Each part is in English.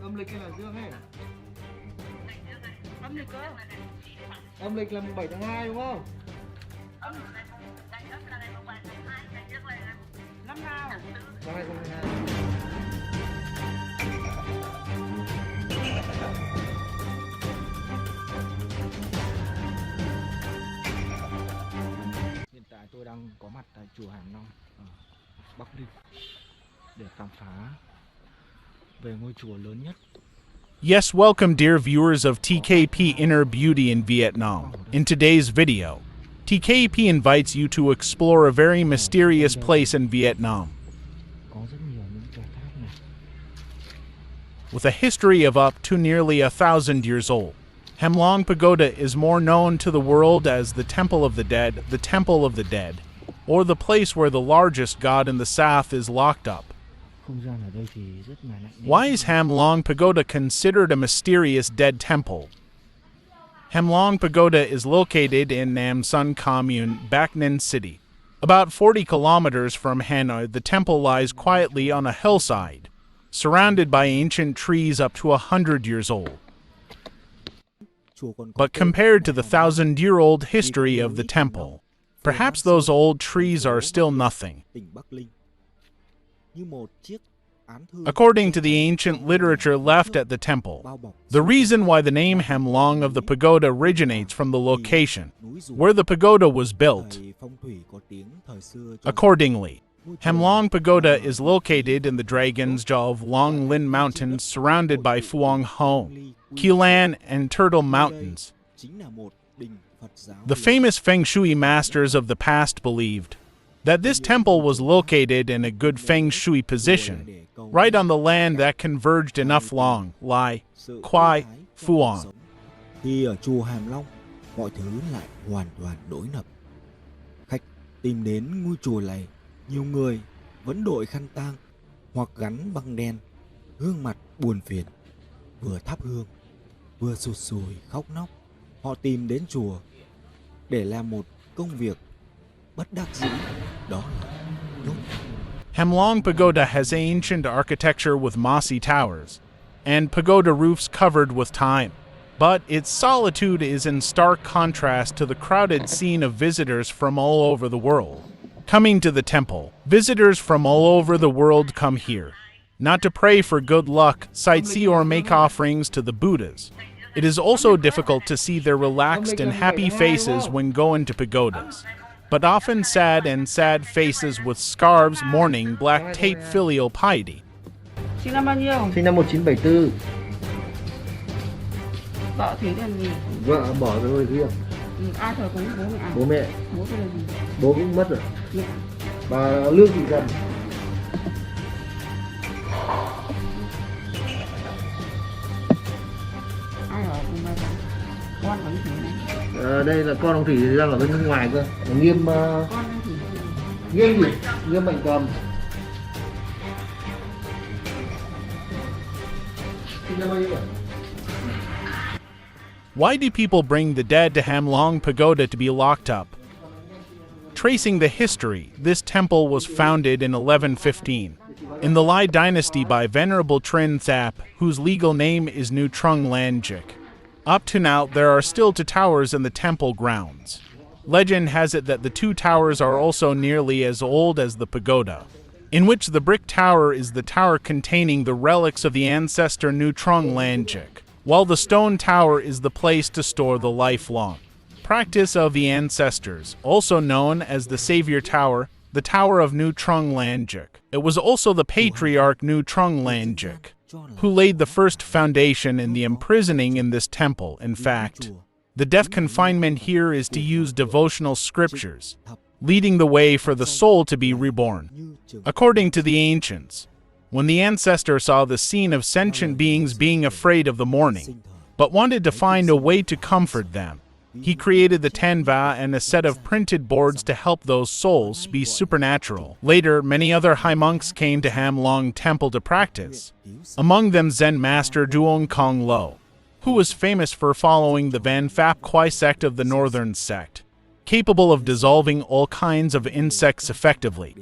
Âm lịch hay là dương ấy? Âm lịch cơ. Âm lịch là mùng 7 tháng 2 đúng không? Năm nào? Năm 2022. Hiện tại tôi đang có mặt tại chùa Ham Long ở Bac Ninh để khám phá về ngôi chùa lớn nhất. Yes, welcome dear viewers of TKP Inner Beauty in Vietnam. In today's video, TKP invites you to explore a very mysterious place in Vietnam. Có rất nhiều những cái tháp này. With a history of up to nearly 1,000 years old, Ham Long Pagoda is more known to the world as the Temple of the Dead, or the place where the largest god in the south is locked up. Không gian ở đây thì rất là lạnh. Why is Ham Long Pagoda considered a mysterious dead temple? Ham Long Pagoda is located in Nam Son commune, Bac Ninh city. About 40 kilometers from Hanoi, the temple lies quietly on a hillside, surrounded by ancient trees up to 100 years old. But compared to the 1,000-year-old history of the temple, perhaps those old trees are still nothing. According to the ancient literature left at the temple, the reason why the name Ham Long of the pagoda originates from the location where the pagoda was built. Accordingly, Ham Long Pagoda is located in the Dragon's Jaw of Long Linh Mountains, surrounded by Phuong Hoang, Keelan, and Turtle Mountains. The famous Feng Shui masters of the past believed that this temple was located in a good Feng Shui position, right on the land that converged enough Long, Lai, Quai, Phuong. Thì ở chùa Ham Long, mọi thứ lại hoàn toàn đối lập. Khách tìm đến ngôi chùa này, nhiều người vẫn đội khăn tang hoặc gắn băng đen, gương mặt buồn phiền, vừa thắp hương, vừa sụt sùi khóc nóc. Họ tìm đến chùa để làm một công việc bất đắc dĩ, đó là đốt. Ham Long Pagoda has ancient architecture with mossy towers and pagoda roofs covered with time, but its solitude is in stark contrast to the crowded scene of visitors from all over the world. Coming to the temple, visitors from all over the world come here, not to pray for good luck, sightsee, or make offerings to the Buddhas. It is also difficult to see their relaxed and happy faces when going to pagodas, but often sad faces with scarves mourning black tape filial piety. Sinh năm bao nhiêu? Sinh năm 1974. Vợ thì làm gì? Vợ bỏ rồi kia. Ai thờ cúng bố mẹ? Bố mẹ. Bố tôi là gì? Bố cũng mất rồi. Mẹ. Bà Lương Thị Trần. Ai ở cùng bà? Con ở Thủy này. Đây là con ông Thủy đang ở bên ngoài cơ. Nghiêm Con đang Thủy. Nghiêm gì? Nghiêm Mạnh Cầm. Sinh năm bao nhiêu? Why do people bring the dead to Ham Long Pagoda to be locked up? Tracing the history, this temple was founded in 1115 in the Lai dynasty by Venerable Trin Thap, whose legal name is Nu Trung Lanjik. Up to now, there are still two towers in the temple grounds. Legend has it that the two towers are also nearly as old as the pagoda, in which the brick tower is the tower containing the relics of the ancestor Nu Trung Lanjik, while the stone tower is the place to store the lifelong practice of the ancestors, also known as the Savior Tower, the Tower of Nu Trung Lanjik. It was also the patriarch Nu Trung Lanjik who laid the first foundation in the imprisoning in this temple. In fact, the death confinement here is to use devotional scriptures, leading the way for the soul to be reborn. According to the ancients, when the ancestor saw the scene of sentient beings being afraid of the morning, but wanted to find a way to comfort them, he created the Tanva and a set of printed boards to help those souls be supernatural. Later, many other high monks came to Ham Long Temple to practice, among them Zen master Duong Kong Lo, who was famous for following the Van Phap Quai sect of the northern sect, capable of dissolving all kinds of insects effectively.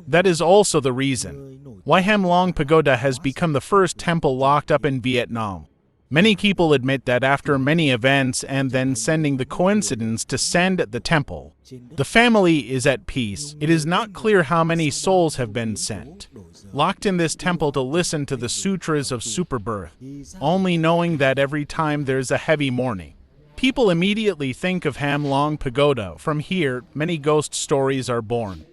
That is also the reason why Ham Long Pagoda has become the first temple locked up in Vietnam. Many people admit that after many events and then sending the coincidence to send at the temple, the family is at peace. It is not clear how many souls have been sent, locked in this temple to listen to the sutras of superbirth, only knowing that every time there's a heavy mourning, people immediately think of Ham Long Pagoda. From here, many ghost stories are born.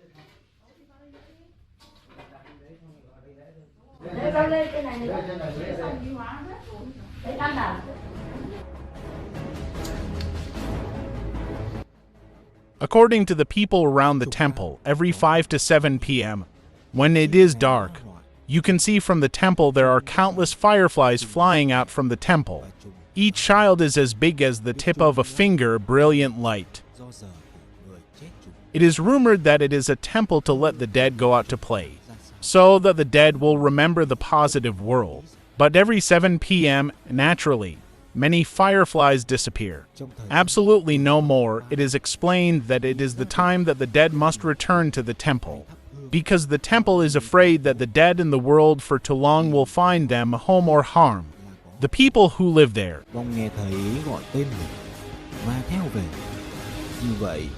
According to the people around the temple, every 5 to 7 p.m., when it is dark, you can see from the temple there are countless fireflies flying out from the temple. Each child is as big as the tip of a finger, brilliant light. It is rumored that it is a temple to let the dead go out to play, so that the dead will remember the positive world. But every 7 p.m., naturally, many fireflies disappear. Absolutely no more. It is explained that it is the time that the dead must return to the temple, because the temple is afraid that the dead in the world for too long will find them home or harm the people who live there. Vong nghe thấy gọi tên mình và theo về. Như vậy,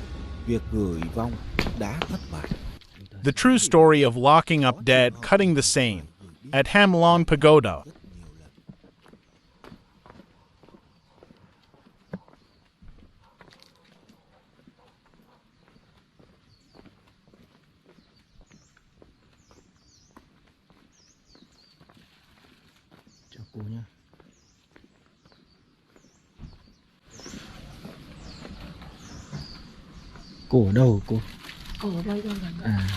việc gửi vong đã thất bại. The true story of locking up dead, cutting the same, at Ham Long Pagoda. Chào cô nhé. Cô ở đâu cô? Cô ở đây đâu gần. À,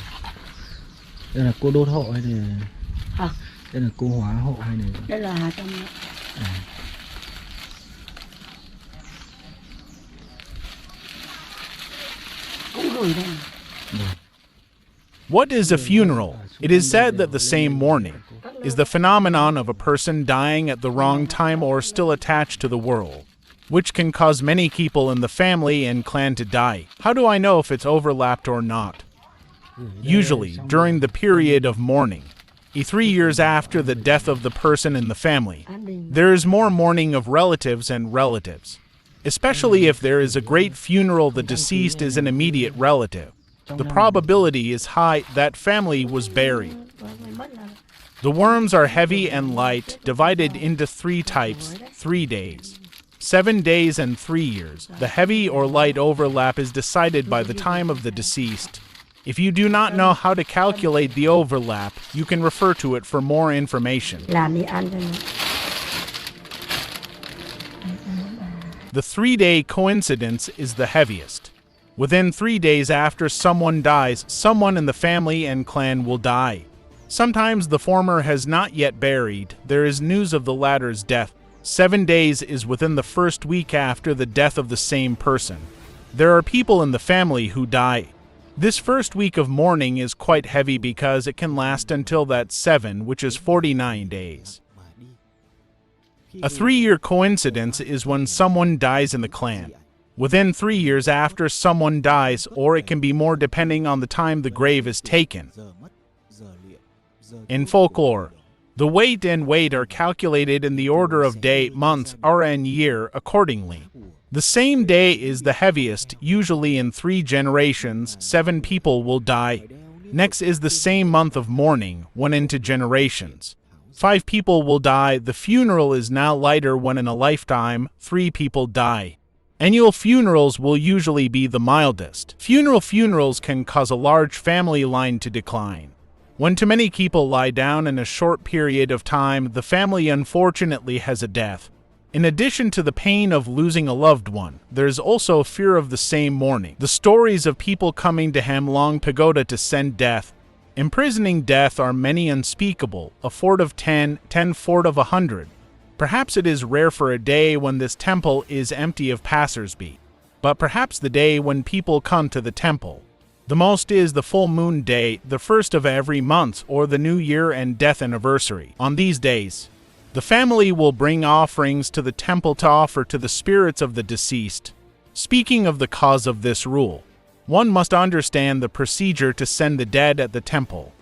đây là cô đốt hộ hay là À, đây là cô hóa hộ hay là đây là trong à, cũng gửi đây. What is a funeral? It is said that the same morning is the phenomenon of a person dying at the wrong time or still attached to the world, which can cause many people in the family and clan to die. How do I know if it's overlapped or not? Usually, during the period of mourning, 3 years after the death of the person in the family, there is more mourning of relatives and relatives. Especially if there is a great funeral, the deceased is an immediate relative. The probability is high that family was buried. The worms are heavy and light, divided into 3 types, 3 days, 7 days and 3 years. The heavy or light overlap is decided by the time of the deceased. If you do not know how to calculate the overlap, you can refer to it for more information. The 3-day coincidence is the heaviest. Within 3 days after someone dies, someone in the family and clan will die. Sometimes the former has not yet buried. There is news of the latter's death. 7 days is within the first week after the death of the same person. There are people in the family who die. This first week of mourning is quite heavy because it can last until that 7, which is 49 days. A 3-year coincidence is when someone dies in the clan. Within 3 years after someone dies, or it can be more depending on the time the grave is taken. In folklore, the weight and weight are calculated in the order of day, month, hour, and year accordingly. The same day is the heaviest, usually in 3 generations, 7 people will die. Next is the same month of mourning, 1 into generations. 5 people will die. The funeral is now lighter when in a lifetime, 3 people die. Annual funerals will usually be the mildest. Funerals can cause a large family line to decline. When too many people lie down in a short period of time, the family unfortunately has a death. In addition to the pain of losing a loved one, there is also fear of the same mourning. The stories of people coming to Ham Long Pagoda to send death, imprisoning death are many unspeakable, a fort of 10, 10 fort of 100. Perhaps it is rare for a day when this temple is empty of passers-by, but perhaps the day when people come to the temple. The most is the full moon day, the first of every month, or the New Year and death anniversary. On these days, the family will bring offerings to the temple to offer to the spirits of the deceased. Speaking of the cause of this rule, One must understand the procedure to send the dead at the temple.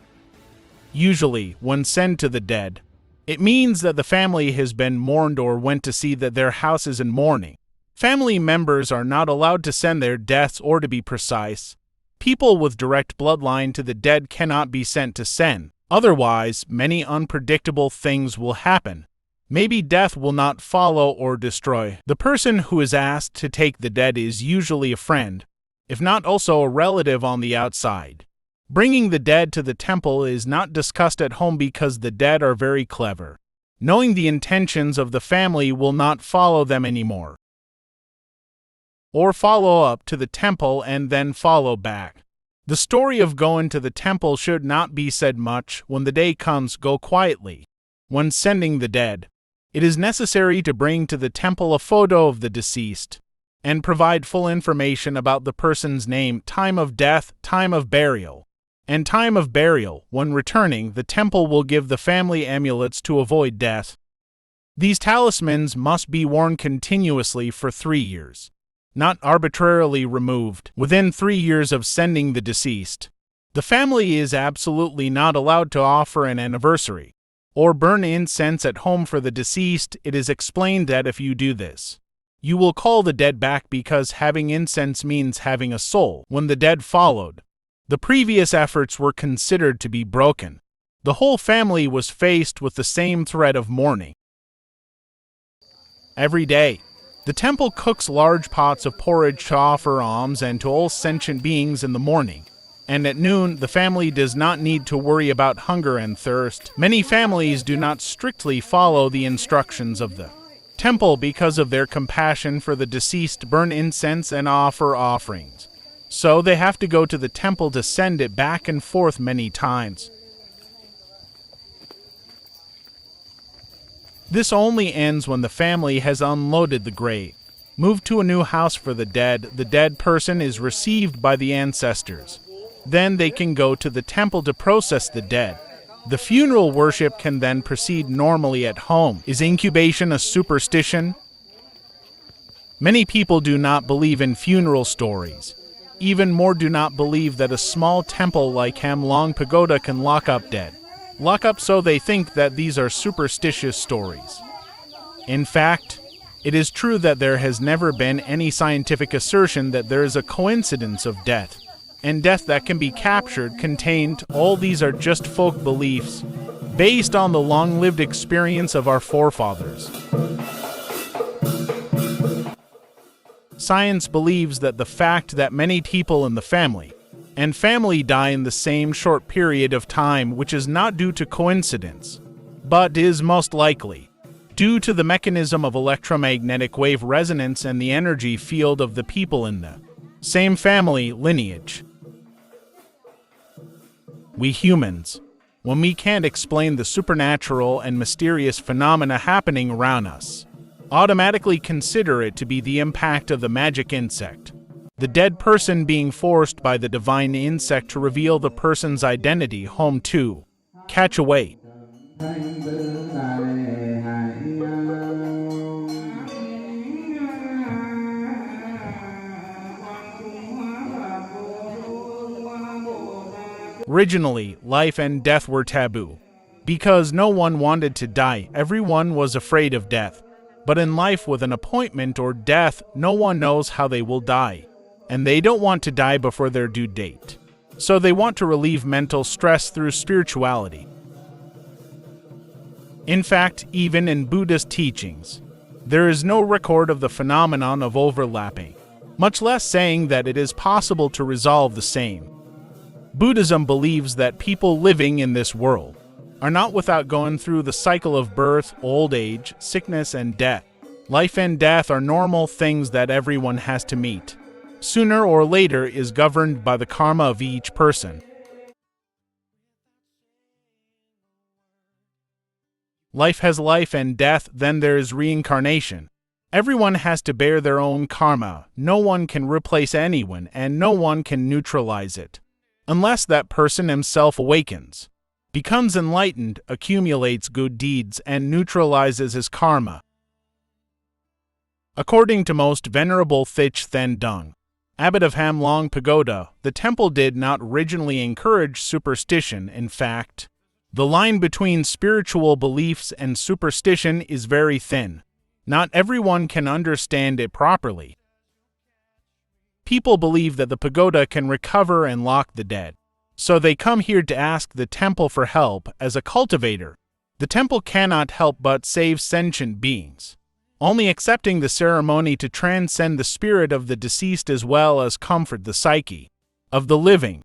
Usually, when sent to the dead, it means that the family has been mourned or went to see that their house is in mourning. Family members are not allowed to send their deaths, or to be precise, people with direct bloodline to the dead cannot be sent to send. Otherwise, many unpredictable things will happen. Maybe death will not follow or destroy. The person who is asked to take the dead is usually a friend, if not also a relative on the outside. Bringing the dead to the temple is not discussed at home because the dead are very clever. Knowing the intentions of the family will not follow them anymore, or follow up to the temple and then follow back. The story of going to the temple should not be said much. When the day comes, go quietly. When sending the dead, it is necessary to bring to the temple a photo of the deceased and provide full information about the person's name, time of death, time of burial, and time of burial. When returning, the temple will give the family amulets to avoid death. These talismans must be worn continuously for 3 years, not arbitrarily removed within 3 years of sending the deceased. The family is absolutely not allowed to offer an anniversary or burn incense at home for the deceased. It is explained that if you do this, you will call the dead back because having incense means having a soul. When the dead followed, the previous efforts were considered to be broken. The whole family was faced with the same threat of mourning. Every day, the temple cooks large pots of porridge to offer alms and to all sentient beings in the morning, and at noon the family does not need to worry about hunger and thirst. Many families do not strictly follow the instructions of the temple because of their compassion for the deceased, burn incense and offer offerings. So they have to go to the temple to send it back and forth many times. This only ends when the family has unloaded the grave, moved to a new house for the dead person is received by the ancestors. Then they can go to the temple to process the dead. The funeral worship can then proceed normally at home. Is incubation a superstition? Many people do not believe in funeral stories. Even more do not believe that a small temple like Ham Long Pagoda can lock up dead. Lock up, so they think that these are superstitious stories. In fact, it is true that there has never been any scientific assertion that there is a coincidence of death and death that can be captured, contained. All these are just folk beliefs based on the long-lived experience of our forefathers. Science believes that the fact that many people in the family die in the same short period of time, which is not due to coincidence, but is most likely due to the mechanism of electromagnetic wave resonance and the energy field of the people in the same family lineage. We humans, when we can't explain the supernatural and mysterious phenomena happening around us, automatically consider it to be the impact of the magic insect. The dead person being forced by the divine insect to reveal the person's identity, home to catch away. Originally, life and death were taboo. Because no one wanted to die, everyone was afraid of death. But in life with an appointment or death, no one knows how they will die, and they don't want to die before their due date. So they want to relieve mental stress through spirituality. In fact, even in Buddhist teachings, there is no record of the phenomenon of overlapping, much less saying that it is possible to resolve the same. Buddhism believes that people living in this world are not without going through the cycle of birth, old age, sickness, and death. Life and death are normal things that everyone has to meet. Sooner or later is governed by the karma of each person. Life has life and death, then there is reincarnation. Everyone has to bear their own karma. No one can replace anyone, and no one can neutralize it, unless that person himself awakens, becomes enlightened, accumulates good deeds, and neutralizes his karma. According to most Venerable Thich Thien Dung, abbot of Ham Long Pagoda, the temple did not originally encourage superstition. In fact, the line between spiritual beliefs and superstition is very thin. Not everyone can understand it properly. People believe that the pagoda can recover and lock the dead, so they come here to ask the temple for help. As a cultivator, the temple cannot help but save sentient beings, only accepting the ceremony to transcend the spirit of the deceased as well as comfort the psyche of the living.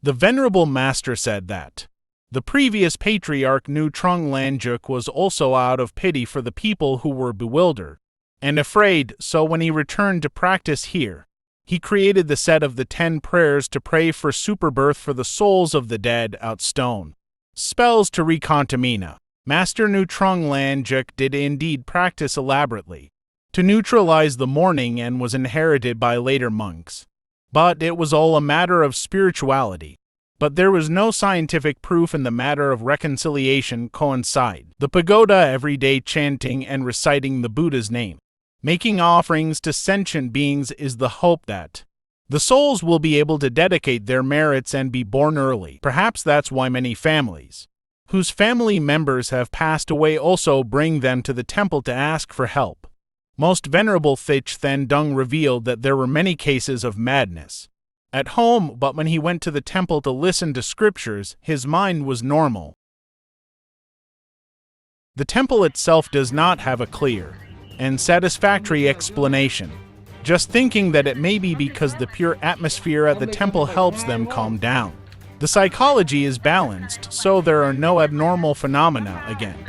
The Venerable Master said that the previous patriarch Nu Trung Lanjuk was also out of pity for the people who were bewildered and afraid, so when he returned to practice here, he created the set of the 10 prayers to pray for superbirth for the souls of the dead out stone. Spells to recontamina. Master Nu Trung Lanjuk did indeed practice elaborately to neutralize the mourning and was inherited by later monks. But it was all a matter of spirituality. But there was no scientific proof in the matter of reconciliation coincide. The pagoda everyday chanting and reciting the Buddha's name, making offerings to sentient beings is the hope that the souls will be able to dedicate their merits and be born early. Perhaps that's why many families whose family members have passed away also bring them to the temple to ask for help. Most Venerable Thich Then Dung revealed that there were many cases of madness at home, but when he went to the temple to listen to scriptures, his mind was normal. The temple itself does not have a clear and satisfactory explanation, just thinking that it may be because the pure atmosphere at the temple helps them calm down. The psychology is balanced, so there are no abnormal phenomena again.